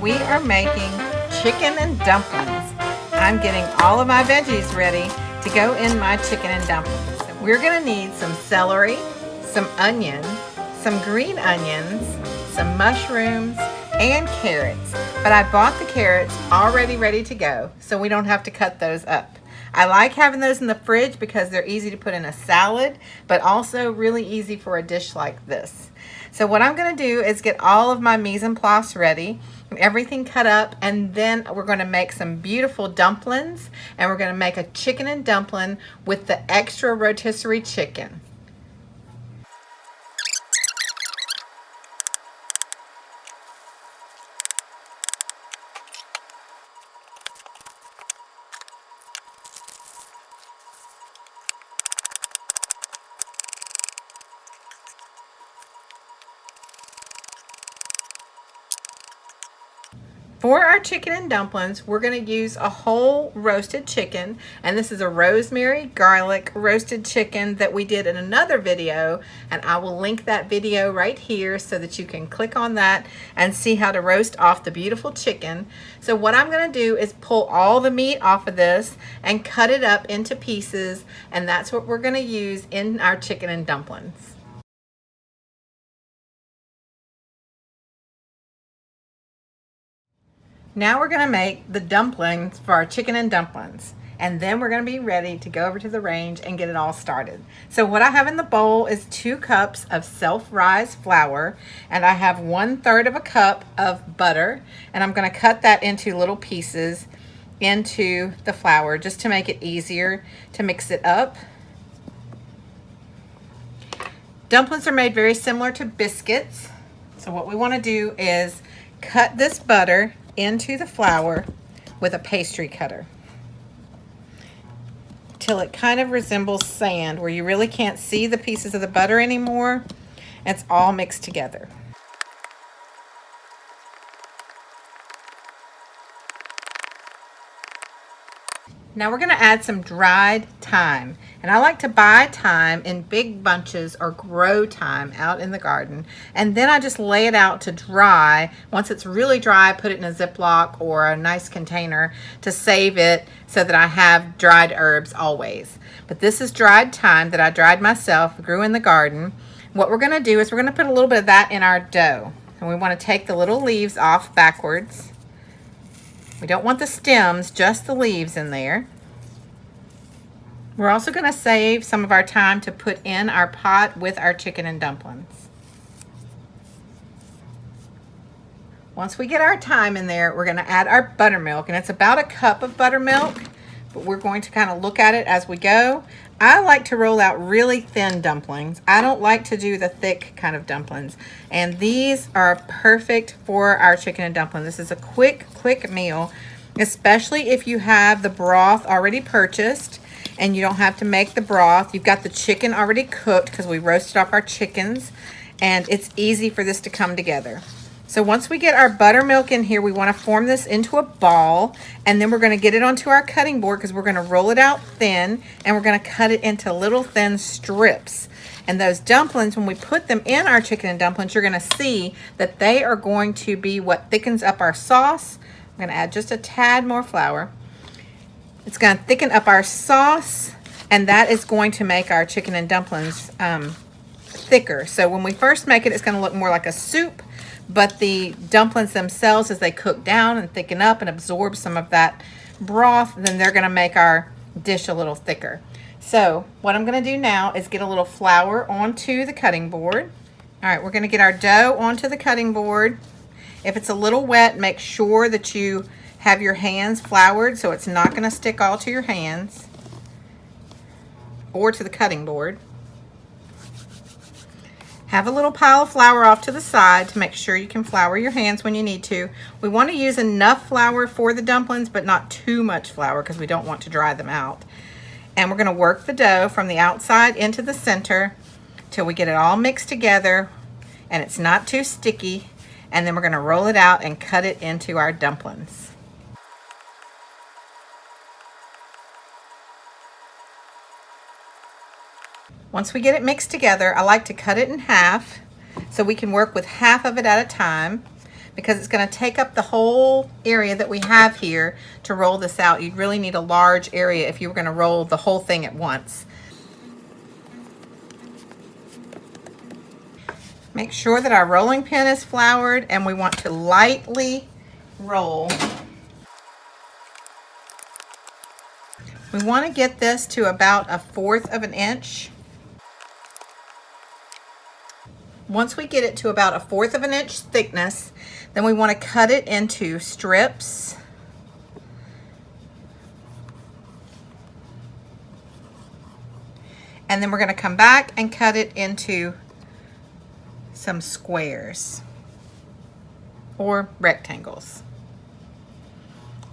we are making chicken and dumplings. I'm getting all of my veggies ready to go in my chicken and dumplings. We're gonna need some celery, some onion, some green onions, some mushrooms, and carrots. But I bought the carrots already ready to go, so we don't have to cut those up. I like having those in the fridge because they're easy to put in a salad, but also really easy for a dish like this. So what I'm gonna do is get all of my mise en place ready, everything cut up, and then we're gonna make some beautiful dumplings, and we're gonna make a chicken and dumpling with the extra rotisserie chicken. For our chicken and dumplings, we're going to use a whole roasted chicken, and this is a rosemary garlic roasted chicken that we did in another video, and I will link that video right here so that you can click on that and see how to roast off the beautiful chicken. So what I'm going to do is pull all the meat off of this and cut it up into pieces, and that's what we're going to use in our chicken and dumplings. Now we're gonna make the dumplings for our chicken and dumplings. And then we're gonna be ready to go over to the range and get it all started. So what I have in the bowl is 2 cups of self-rise flour, and I have 1/3 of a cup of butter, and I'm gonna cut that into little pieces into the flour just to make it easier to mix it up. Dumplings are made very similar to biscuits. So what we wanna do is cut this butter into the flour with a pastry cutter till it kind of resembles sand, where you really can't see the pieces of the butter anymore. It's all mixed together. Now we're gonna add some dried thyme. And I like to buy thyme in big bunches or grow thyme out in the garden. And then I just lay it out to dry. Once it's really dry, I put it in a Ziploc or a nice container to save it so that I have dried herbs always. But this is dried thyme that I dried myself, grew in the garden. What we're gonna do is we're gonna put a little bit of that in our dough. And we wanna take the little leaves off backwards. We don't want the stems, just the leaves in there. We're also going to save some of our thyme to put in our pot with our chicken and dumplings. Once we get our thyme in there, we're going to add our buttermilk, and it's about a cup of buttermilk, but we're going to kind of look at it as we go. I like to roll out really thin dumplings. I don't like to do the thick kind of dumplings, and these are perfect for our chicken and dumpling. This is a quick meal, especially if you have the broth already purchased and you don't have to make the broth. You've got the chicken already cooked because we roasted off our chickens, and it's easy for this to come together. So once we get our buttermilk in here, we want to form this into a ball, and then we're going to get it onto our cutting board because we're going to roll it out thin, and we're going to cut it into little thin strips. And those dumplings, when we put them in our chicken and dumplings, you're going to see that they are going to be what thickens up our sauce. I'm going to add just a tad more flour. It's going to thicken up our sauce, and that is going to make our chicken and dumplings thicker. So when we first make it, it's going to look more like a soup, but the dumplings themselves, as they cook down and thicken up and absorb some of that broth, then they're going to make our dish a little thicker. So what I'm going to do now is get a little flour onto the cutting board. All right, we're going to get our dough onto the cutting board. If it's a little wet, make sure that you have your hands floured so it's not going to stick all to your hands or to the cutting board. Have a little pile of flour off to the side to make sure you can flour your hands when you need to. We want to use enough flour for the dumplings, but not too much flour because we don't want to dry them out. And we're going to work the dough from the outside into the center till we get it all mixed together and it's not too sticky. And then we're going to roll it out and cut it into our dumplings. Once we get it mixed together, I like to cut it in half so we can work with half of it at a time. because it's going to take up the whole area that we have here to roll this out. You'd really need a large area if you were going to roll the whole thing at once. Make sure that our rolling pin is floured, and we want to lightly roll. We want to get this to about 1/4 of an inch. Once we get it to about 1/4 of an inch thickness, then we want to cut it into strips. And then we're going to come back and cut it into some squares or rectangles.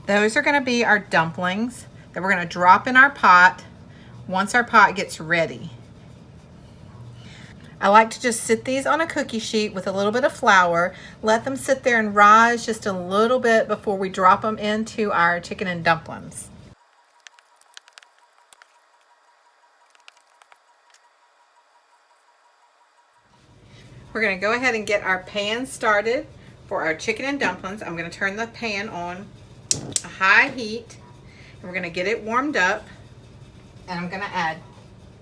Those are going to be our dumplings that we're going to drop in our pot once our pot gets ready. I like to just sit these on a cookie sheet with a little bit of flour, let them sit there and rise just a little bit before we drop them into our chicken and dumplings. We're going to go ahead and get our pan started for our chicken and dumplings. I'm going to turn the pan on a high heat, and we're going to get it warmed up, and I'm going to add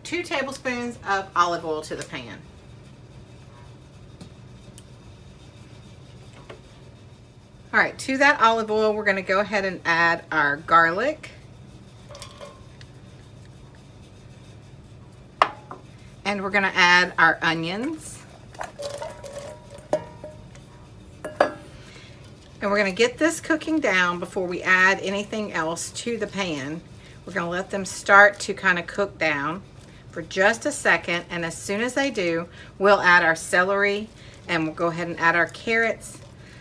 2 tablespoons of olive oil to the pan. All right, to that olive oil, we're going to go ahead and add our garlic. And we're going to add our onions. And we're going to get this cooking down before we add anything else to the pan. We're going to let them start to kind of cook down for just a second, and as soon as they do, we'll add our celery, and we'll go ahead and add our carrots.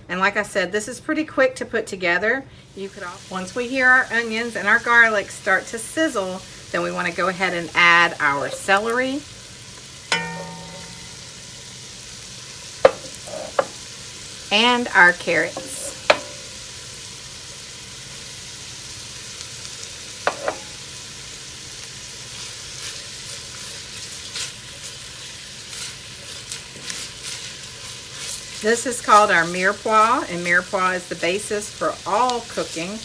And like I said, this is pretty quick to put together. Once we hear our onions and our garlic start to sizzle, then we want to go ahead and add our celery. And our carrots. This is called our mirepoix, and mirepoix is the basis for all cooking.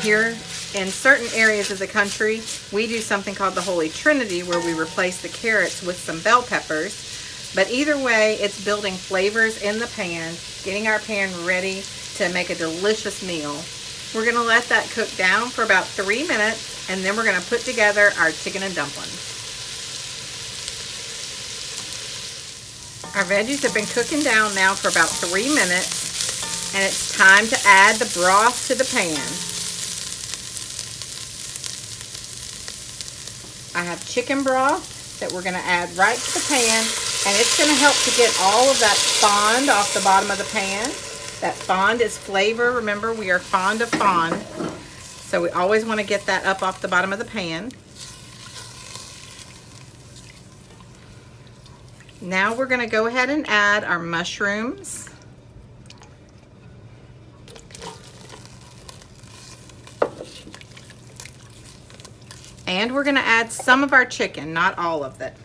Here in certain areas of the country, we do something called the Holy Trinity, where we replace the carrots with some bell peppers. But either way, it's building flavors in the pan, getting our pan ready to make a delicious meal. We're going to let that cook down for about 3 minutes, and then we're going to put together our chicken and dumplings. Our veggies have been cooking down now for about 3 minutes, and it's time to add the broth to the pan. I have chicken broth that we're going to add right to the pan, and it's going to help to get all of that fond off the bottom of the pan. That fond is flavor. Remember, we are fond of fond, so we always want to get that up off the bottom of the pan. Now we're going to go ahead and add our mushrooms. And we're going to add some of our chicken, not all of it.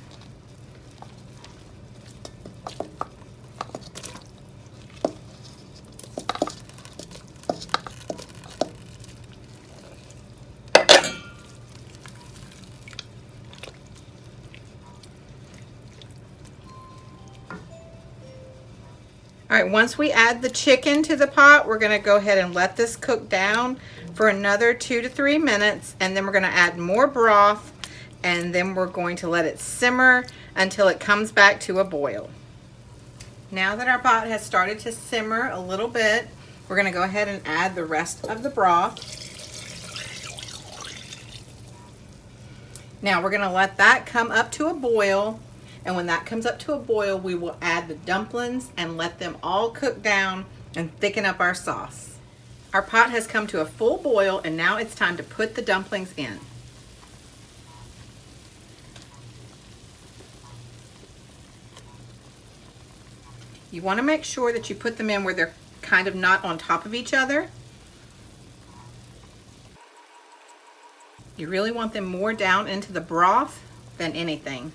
All right, once we add the chicken to the pot, we're going to go ahead and let this cook down for another 2 to 3 minutes, and then we're going to add more broth, and then we're going to let it simmer until it comes back to a boil. Now that our pot has started to simmer a little bit, we're going to go ahead and add the rest of the broth. Now we're going to let that come up to a boil. And when that comes up to a boil, we will add the dumplings and let them all cook down and thicken up our sauce. Our pot has come to a full boil, and now it's time to put the dumplings in. You want to make sure that you put them in where they're kind of not on top of each other. You really want them more down into the broth than anything.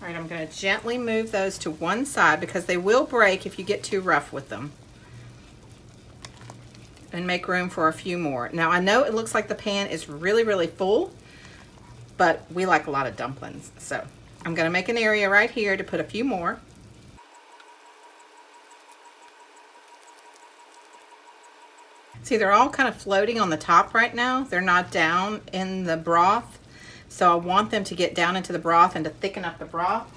All right, I'm going to gently move those to one side because they will break if you get too rough with them. And make room for a few more. Now I know it looks like the pan is really, really full, but we like a lot of dumplings. So I'm going to make an area right here to put a few more. See, they're all kind of floating on the top right now. They're not down in the broth. So I want them to get down into the broth and to thicken up the broth.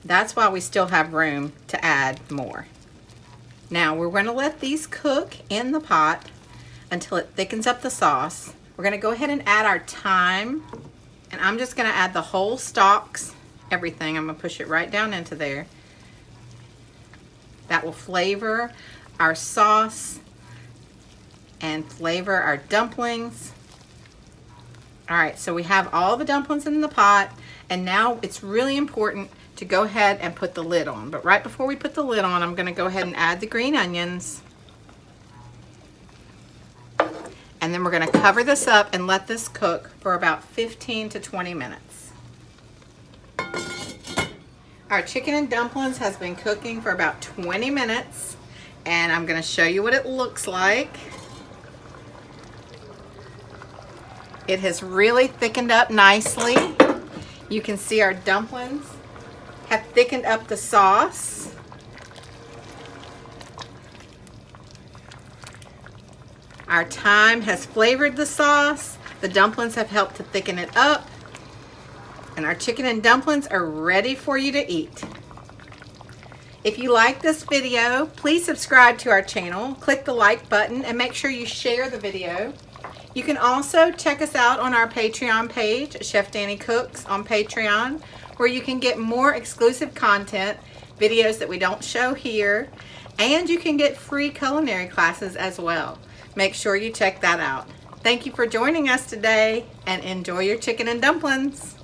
That's why we still have room to add more. Now we're going to let these cook in the pot until it thickens up the sauce. We're going to go ahead and add our thyme. And I'm just going to add the whole stalks, everything. I'm going to push it right down into there. That will flavor our sauce and flavor our dumplings. All right, so we have all the dumplings in the pot, and now it's really important to go ahead and put the lid on. But right before we put the lid on, I'm going to go ahead and add the green onions. And then we're going to cover this up and let this cook for about 15 to 20 minutes. Our chicken and dumplings has been cooking for about 20 minutes, and I'm going to show you what it looks like. It has really thickened up nicely. You can see our dumplings have thickened up the sauce. Our thyme has flavored the sauce. The dumplings have helped to thicken it up. And our chicken and dumplings are ready for you to eat. If you like this video, please subscribe to our channel, click the like button, and make sure you share the video. You can also check us out on our Patreon page, Chef Dani Cooks on Patreon, where you can get more exclusive content, videos that we don't show here, and you can get free culinary classes as well. Make sure you check that out. Thank you for joining us today, and enjoy your chicken and dumplings.